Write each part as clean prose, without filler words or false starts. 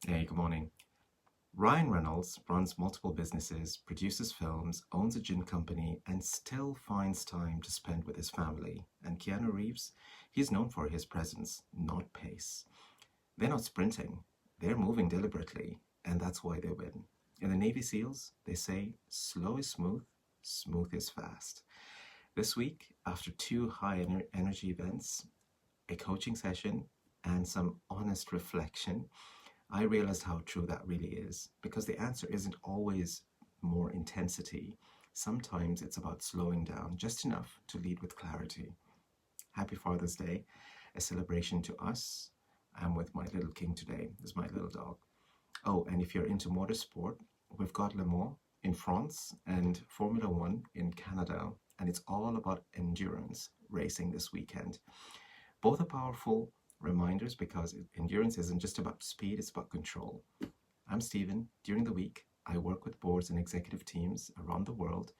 Hey, good morning. Ryan Reynolds runs multiple businesses, produces films, owns a gin company, and still finds time to spend with his family. And Keanu Reeves, he's known for his presence, not pace. They're not sprinting, they're moving deliberately, and that's why they win. In the Navy SEALs, they say slow is smooth, smooth is fast. This week, after two high energy events, a coaching session, and some honest reflection, I realized how true that really is because the answer isn't always more intensity. Sometimes it's about slowing down just enough to lead with clarity. Happy Father's Day, a celebration to us. I'm with my little king today. This is my little dog. Oh, and if you're into motorsport, we've got Le Mans in France and Formula One in Canada, and it's all about endurance racing this weekend. Both are powerful reminders because endurance isn't just about speed, it's about control. I'm Stephen. During the week, I work with boards and executive teams around the world,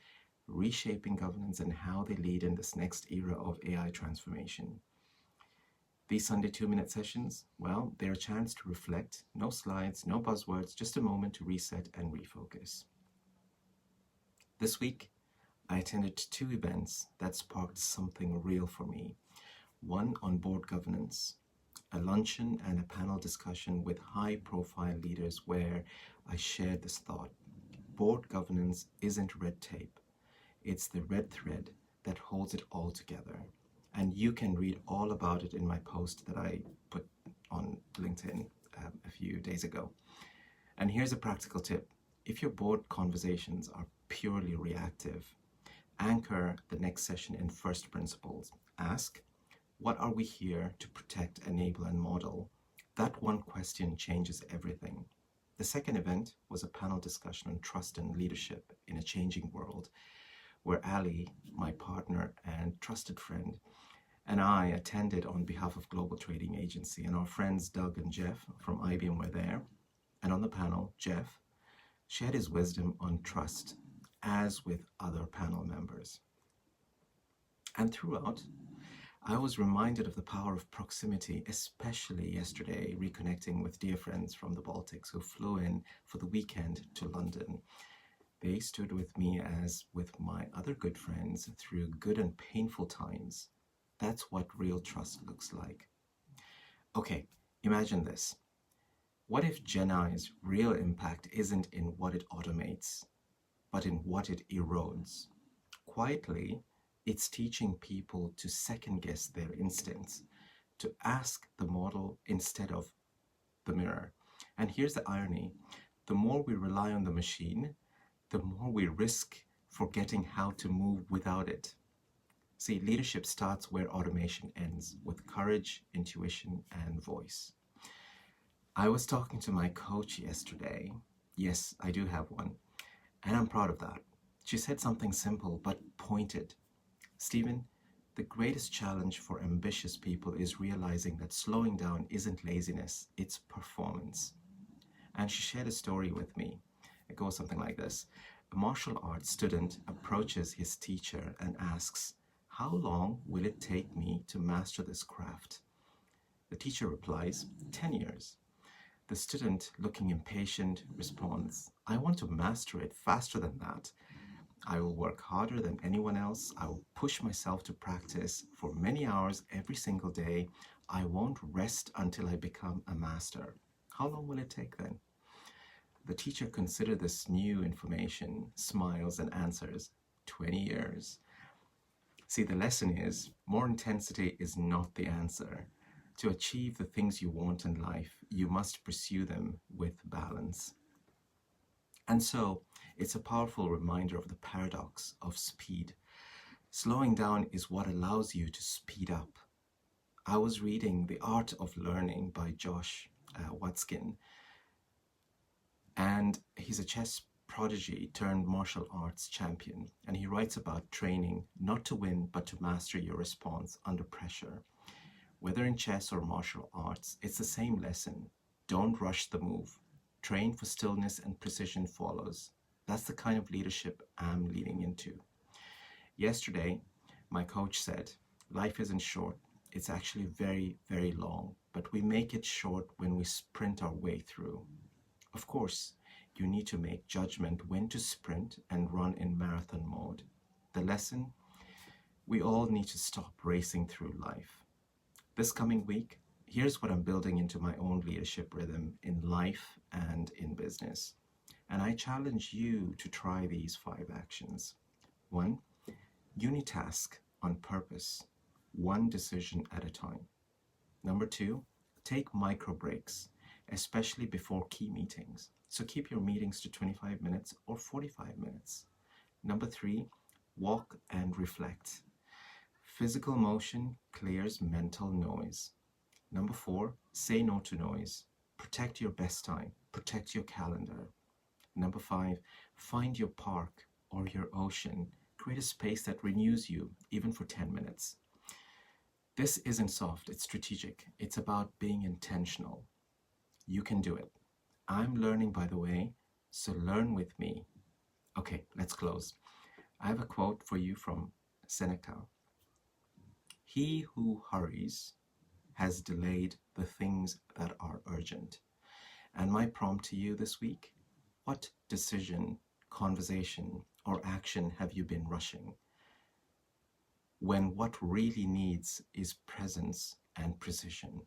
reshaping governance and how they lead in this next era of AI transformation. These Sunday 2-minute sessions, well, they're a chance to reflect, no slides, no buzzwords, just a moment to reset and refocus. This week, I attended two events that sparked something real for me. One on board governance, a luncheon and a panel discussion with high-profile leaders where I shared this thought. Board governance isn't red tape. It's the red thread that holds it all together. And you can read all about it in my post that I put on LinkedIn a few days ago. And here's a practical tip. If your board conversations are purely reactive, anchor the next session in first principles. Ask, what are we here to protect, enable, and model? That one question changes everything. The second event was a panel discussion on trust and leadership in a changing world, where Ali, my partner and trusted friend, and I attended on behalf of Global Trading Agency, and our friends Doug and Jeff from IBM were there. And on the panel, Jeff shared his wisdom on trust, as with other panel members. And throughout, I was reminded of the power of proximity, especially yesterday, reconnecting with dear friends from the Baltics who flew in for the weekend to London. They stood with me as with my other good friends through good and painful times. That's what real trust looks like. Okay, imagine this. What if Gen I's real impact isn't in what it automates, but in what it erodes? Quietly, it's teaching people to second guess their instincts, to ask the model instead of the mirror. And here's the irony. The more we rely on the machine, the more we risk forgetting how to move without it. See, leadership starts where automation ends, with courage, intuition, and voice. I was talking to my coach yesterday. Yes, I do have one, and I'm proud of that. She said something simple but pointed. Stephen, the greatest challenge for ambitious people is realizing that slowing down isn't laziness, it's performance. And she shared a story with me. It goes something like this. A martial arts student approaches his teacher and asks, "How long will it take me to master this craft?" The teacher replies, 10 years. The student, looking impatient, responds, "I want to master it faster than that. I will work harder than anyone else. I will push myself to practice for many hours every single day. I won't rest until I become a master." How long will it take then? The teacher considers this new information, smiles, and answers, 20 years. See, the lesson is more intensity is not the answer. To achieve the things you want in life, you must pursue them with balance. And so, it's a powerful reminder of the paradox of speed. Slowing down is what allows you to speed up. I was reading The Art of Learning by Josh Waitzkin, and he's a chess prodigy turned martial arts champion, and he writes about training not to win but to master your response under pressure. Whether in chess or martial arts, it's the same lesson. Don't rush the move. Train for stillness and precision follows. That's the kind of leadership I'm leaning into. Yesterday, my coach said, life isn't short, It's actually very, very long, but we make it short when we sprint our way through. Of course, you need to make judgment when to sprint and run in marathon mode. The lesson: we all need to stop racing through life. This coming week, here's what I'm building into my own leadership rhythm in life and in business. And I challenge you to try these 5 actions. 1. Unitask on purpose, one decision at a time. Number 2, take micro breaks, especially before key meetings. So keep your meetings to 25 minutes or 45 minutes. Number 3, walk and reflect. Physical motion clears mental noise. Number 4, say no to noise. Protect your best time. Protect your calendar. Number 5, find your park or your ocean. Create a space that renews you, even for 10 minutes. This isn't soft, it's strategic. It's about being intentional. You can do it. I'm learning, by the way, so learn with me. Okay, let's close. I have a quote for you from Seneca. He who hurries has delayed the things that are urgent. And my prompt to you this week: what decision, conversation, or action have you been rushing, when what really needs is presence and precision?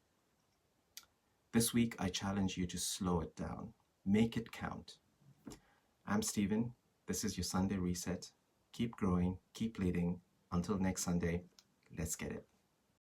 This week, I challenge you to slow it down. Make it count. I'm Stephen. This is your Sunday Reset. Keep growing, keep leading. Until next Sunday, let's get it.